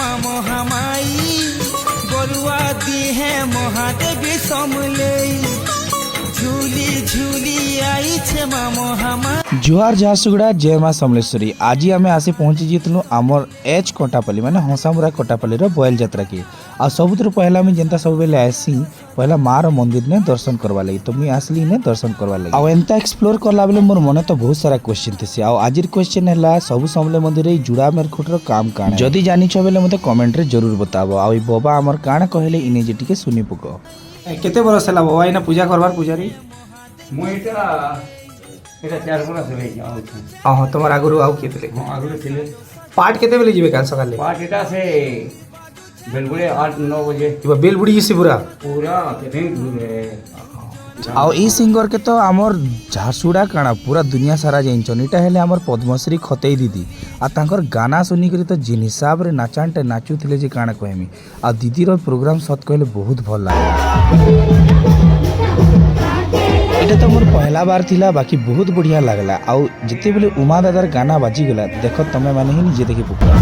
মা মহামায়ী বড়ুয়া দিহে মহাদেবী সমলেই ঝুলি ঝুলি আইছে মা মহামায়ী। जुहार झारसुगुड़ा जय माँ समलेश्वरी। आज आम आसी पहुँची जीतलु आमर एच कटापल्ली माने हंसामुरा कटापल्ली बयल यात्रा की आ सबुतर पहला मुझे जेनता सब बेले आसी पहला मार मंदिर ने दर्शन करवा लगी तो मुझे आसली ने दर्शन करवा लगी आ एंता एक्सप्लोर करला बेले मोर मन तो बहुत सारा क्वेश्चन थी आ आजिर क्वेश्चन है सब समले मंदिर जुड़ा मेरखुटर काम काण जदि जानी छ बेले मते कमेंट रे जरूर बताबो आ बाबा हमर काण कहले इने जे टिके सुनी पको। केते बरस हला बाबा इना पूजा करवार पुजारी मुईटा এটা 4 বছর ধরে যাওছি। हां তোমার আগুরু আউ কেতলে আগুলো ছিল पाठ केते बेले जीवे काल सकाले पाठ এটা আছে बेलबुड़े 8-9 बजे इबा बेलबुड़ी से पूरा पूरा केथिन घुरे आ ई सिंगर के तो आमर झारसुड़ा काना पूरा दुनिया सारा जाइछन इटा हेले आमर पद्मश्री खतेई दीदी आ तांकर गाना सुनी करी तो जिन हिसाब रे नाचानटे नाचुथिले जे काना कहमी आ दीदी रो प्रोग्राम सत कहले बहुत भल लागे। एटा तो मोर पहला बार थिला बाकी बहुत बढ़िया लागला आ जिते बेले उमा दादार गाना बाजी गला देखो तमे माने ही निजे देखि पुकरा।